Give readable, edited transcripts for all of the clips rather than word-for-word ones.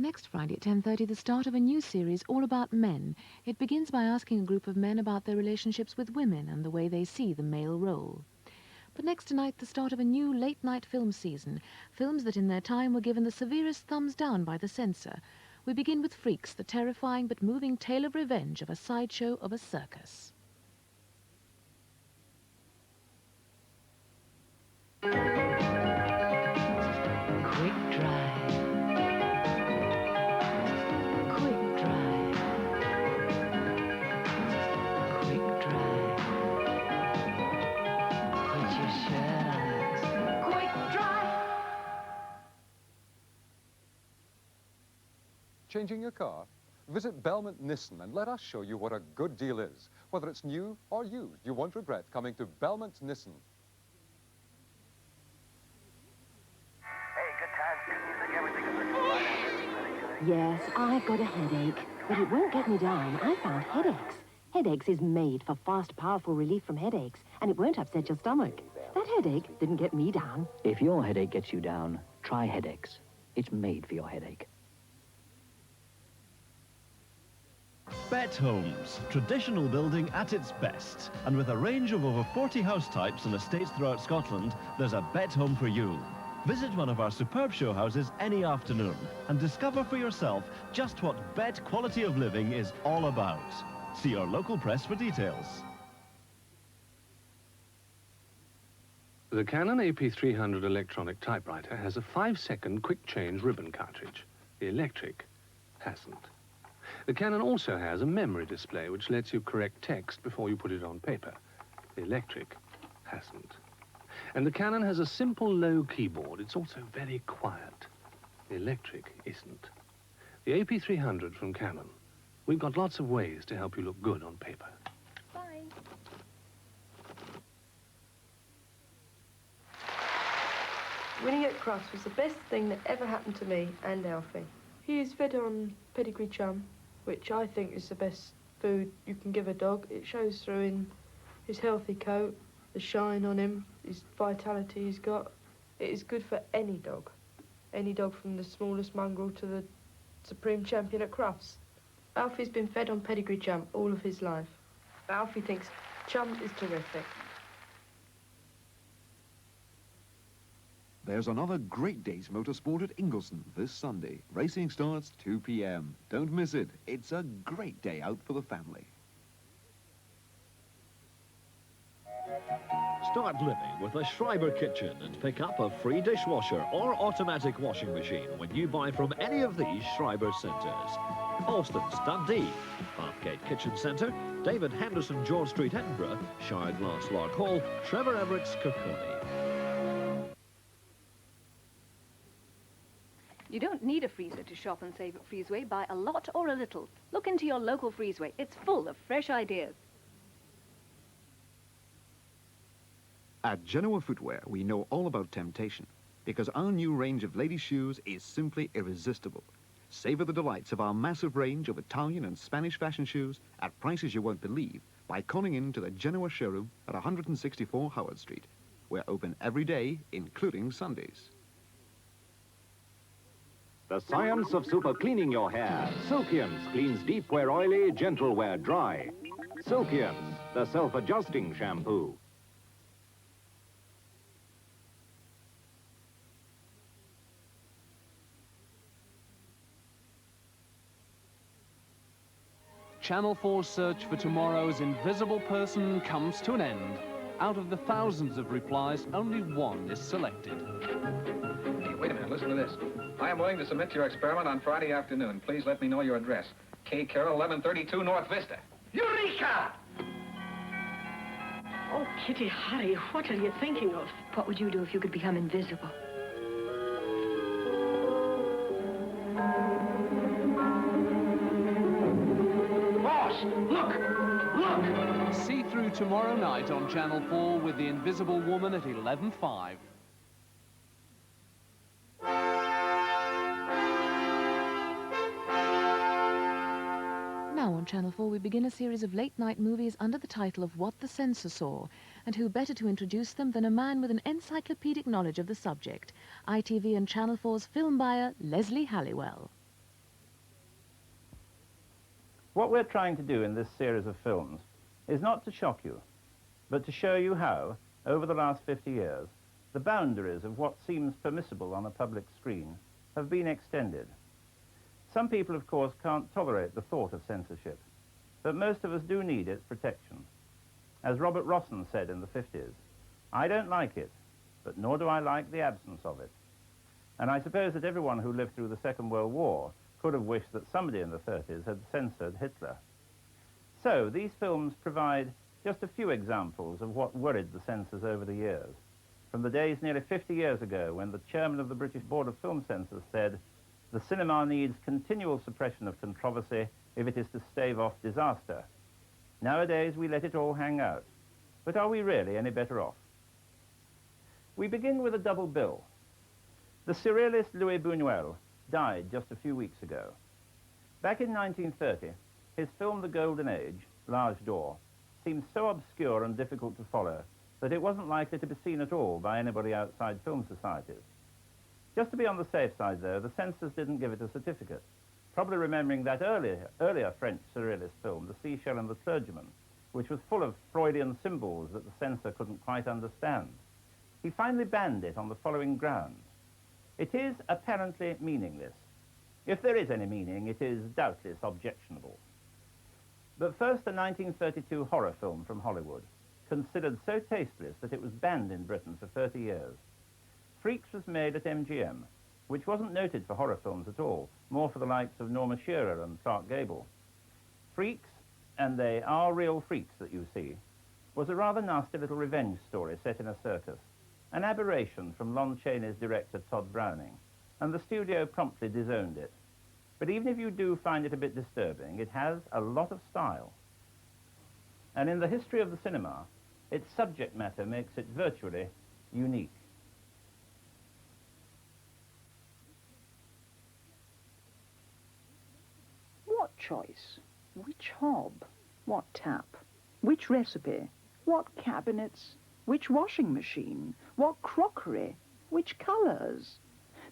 Next Friday at 10:30, the start of a new series all about men. It begins by asking a group of men about their relationships with women and the way they see the male role. But next tonight, the start of a new late-night film season. Films that in their time were given the severest thumbs down by the censor. We begin with Freaks, the terrifying but moving tale of revenge of a sideshow of a circus. Quick Drive. Quick Drive. Quick Drive. Put your shirt on. Quick Drive. Changing your car? Visit Belmont Nissan and let us show you what a good deal is. Whether it's new or used, you won't regret coming to Belmont Nissan. Yes, I've got a headache, but it won't get me down. I found Hedex. Hedex is made for fast, powerful relief from headaches, and it won't upset your stomach. That headache didn't get me down. If your headache gets you down, try Hedex. It's made for your headache. Bett Homes, traditional building at its best. And with a range of over 40 house types and estates throughout Scotland, there's a Bett home for you. Visit one of our superb show houses any afternoon and discover for yourself just what Bett quality of living is all about. See your local press for details. The Canon AP300 electronic typewriter has a 5-second quick change ribbon cartridge. The electric hasn't. The Canon also has a memory display which lets you correct text before you put it on paper. The electric hasn't. And the Canon has a simple low keyboard. It's also very quiet. The electric isn't. The AP300 from Canon. We've got lots of ways to help you look good on paper. Bye. Winning at Crufts was the best thing that ever happened to me and Alfie. He is fed on Pedigree Chum, which I think is the best food you can give a dog. It shows through in his healthy coat, the shine on him, his vitality he's got. It is good for any dog. Any dog from the smallest mongrel to the supreme champion at Crufts. Alfie's been fed on Pedigree Chum all of his life. Alfie thinks Chum is terrific. There's another great day's motorsport at Ingliston this Sunday. Racing starts 2 p.m. Don't miss it. It's a great day out for the family. Start living with a Schreiber kitchen and pick up a free dishwasher or automatic washing machine when you buy from any of these Schreiber centres. Alston's Dundee, Bathgate Kitchen Centre, David Henderson, George Street, Edinburgh, Shire Glass, Lark Hall, Trevor Everett's, Kirkconnell. You don't need a freezer to shop and save at Freezway. Buy a lot or a little. Look into your local Freezway. It's full of fresh ideas. At Genoa Footwear, we know all about temptation, because our new range of ladies' shoes is simply irresistible. Savor the delights of our massive range of Italian and Spanish fashion shoes at prices you won't believe by calling in to the Genoa showroom at 164 Howard Street. We're open every day, including Sundays. The science of super cleaning your hair. Silkience cleans deep where oily, gentle where dry. Silkience, the self-adjusting shampoo. Channel 4's search for tomorrow's invisible person comes to an end. Out of the thousands of replies, only one is selected. Hey, wait a minute, listen to this. I am willing to submit to your experiment on Friday afternoon. Please let me know your address. K. Carroll, 1132 North Vista. Eureka! Oh, Kitty, Harry, what are you thinking of? What would you do if you could become invisible? Boss, look! Look! See through tomorrow night on Channel 4 with The Invisible Woman at 11:05. Now on Channel 4 we begin a series of late-night movies under the title of What the Censor Saw, and who better to introduce them than a man with an encyclopedic knowledge of the subject, ITV and Channel 4's film buyer, Leslie Halliwell. What we're trying to do in this series of films is not to shock you, but to show you how, over the last 50 years, the boundaries of what seems permissible on a public screen have been extended. Some people, of course, can't tolerate the thought of censorship, but most of us do need its protection. As Robert Rossen said in the 50s, "I don't like it, but nor do I like the absence of it." And I suppose that everyone who lived through the Second World War could have wished that somebody in the 30s had censored Hitler. So these films provide just a few examples of what worried the censors over the years. From the days nearly 50 years ago when the chairman of the British Board of Film Censors said, "The cinema needs continual suppression of controversy if it is to stave off disaster." Nowadays we let it all hang out. But are we really any better off? We begin with a double bill. The surrealist Louis Buñuel died just a few weeks ago. Back in 1930, his film The Golden Age, L'Âge d'Or, seemed so obscure and difficult to follow that it wasn't likely to be seen at all by anybody outside film societies. Just to be on the safe side, though, the censors didn't give it a certificate, probably remembering that earlier French surrealist film, The Seashell and the Clergyman, which was full of Freudian symbols that the censor couldn't quite understand. He finally banned it on the following grounds. It is apparently meaningless. If there is any meaning, it is doubtless objectionable. But first, a 1932 horror film from Hollywood, considered so tasteless that it was banned in Britain for 30 years. Freaks was made at MGM, which wasn't noted for horror films at all, more for the likes of Norma Shearer and Clark Gable. Freaks, and they are real freaks that you see, was a rather nasty little revenge story set in a circus, an aberration from Lon Chaney's director Todd Browning, and the studio promptly disowned it. But even if you do find it a bit disturbing, it has a lot of style. And in the history of the cinema, its subject matter makes it virtually unique. What choice? Which hob? What tap? Which recipe? What cabinets? Which washing machine? What crockery? Which colours?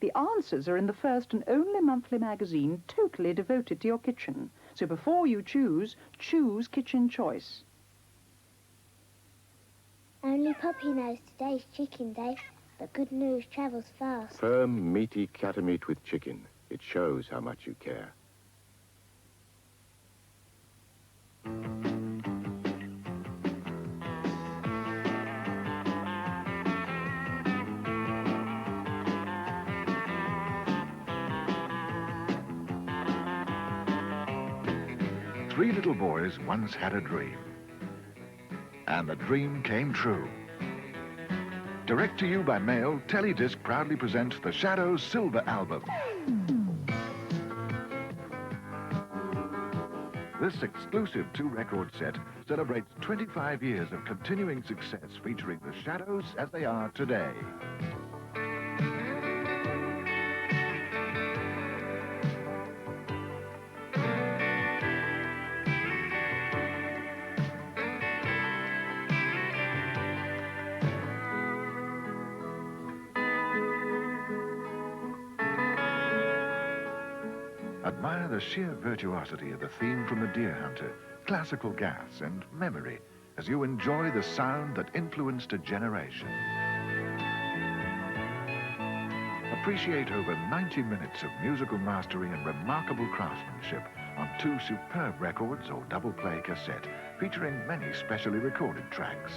The answers are in the first and only monthly magazine totally devoted to your kitchen. So before you choose, choose Kitchen Choice. Only Poppy knows today's chicken day, but good news travels fast. Firm, meaty Kattomeat with chicken. It shows how much you care. Three little boys once had a dream. And the dream came true. Direct to you by mail, Tellydisc proudly presents the Shadows Silver Album. This exclusive two-record set celebrates 25 years of continuing success featuring the Shadows as they are today. Admire the sheer virtuosity of the theme from The Deer Hunter, classical gas and memory, as you enjoy the sound that influenced a generation. Appreciate over 90 minutes of musical mastery and remarkable craftsmanship on two superb records or double play cassette, featuring many specially recorded tracks.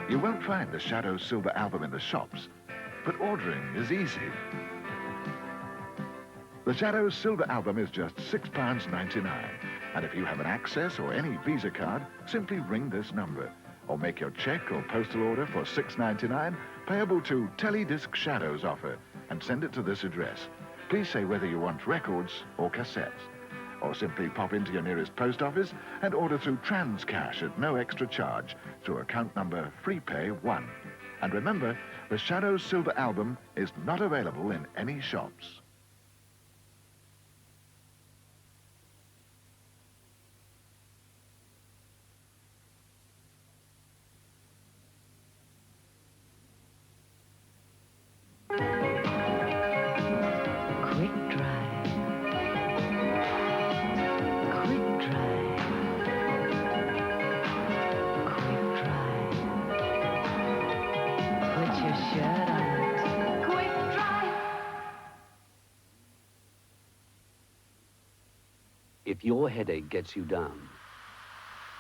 You won't find the Shadows Silver Album in the shops, but ordering is easy. The Shadows Silver Album is just £6.99, and if you have an Access or any Visa card, simply ring this number, or make your cheque or postal order for £6.99, payable to Tellydisc Shadows offer, and send it to this address. Please say whether you want records or cassettes, or simply pop into your nearest post office and order through Transcash at no extra charge through account number FreePay1. And remember, the Shadows Silver Album is not available in any shops. Quick dry. If your headache gets you down,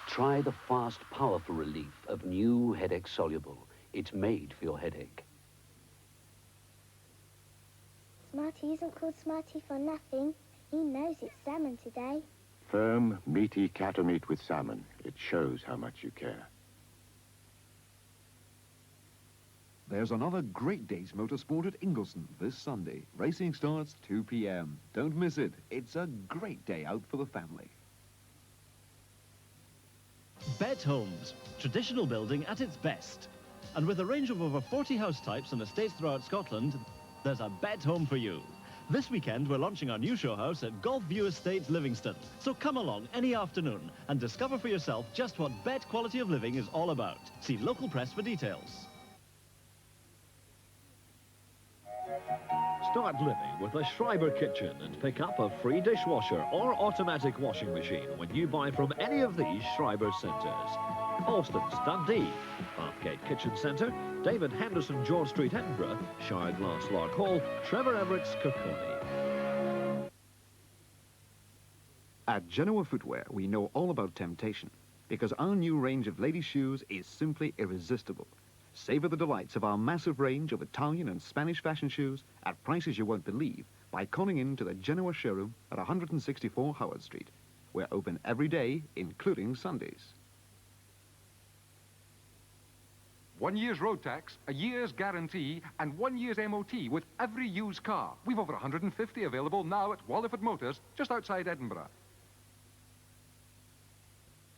try the fast, powerful relief of new Hedex Soluble. It's made for your headache. Smarty isn't called Smarty for nothing. He knows it's salmon today. Firm, meaty Kattomeat with salmon. It shows how much you care. There's another great day's motorsport at Ingliston this Sunday. Racing starts 2 p.m. Don't miss it. It's a great day out for the family. Bett Homes, traditional building at its best. And with a range of over 40 house types and estates throughout Scotland, there's a Bett home for you. This weekend, we're launching our new show house at Golf View Estates, Livingston. So come along any afternoon and discover for yourself just what Bett quality of living is all about. See local press for details. Start living with a Schreiber kitchen and pick up a free dishwasher or automatic washing machine when you buy from any of these Schreiber centres. Alston's Dundee, Bathgate Kitchen Centre, David Henderson, George Street, Edinburgh, Shire Glass Lark Hall, Trevor Everett's Kirkconnell. At Genoa Footwear, we know all about temptation, because our new range of ladies' shoes is simply irresistible. Savor the delights of our massive range of Italian and Spanish fashion shoes at prices you won't believe by calling in to the Genoa showroom at 164 Howard Street. We're open every day, including Sundays. 1 year's road tax, a year's guarantee, and 1 year's MOT with every used car. We've over 150 available now at Wallyford Motors, just outside Edinburgh.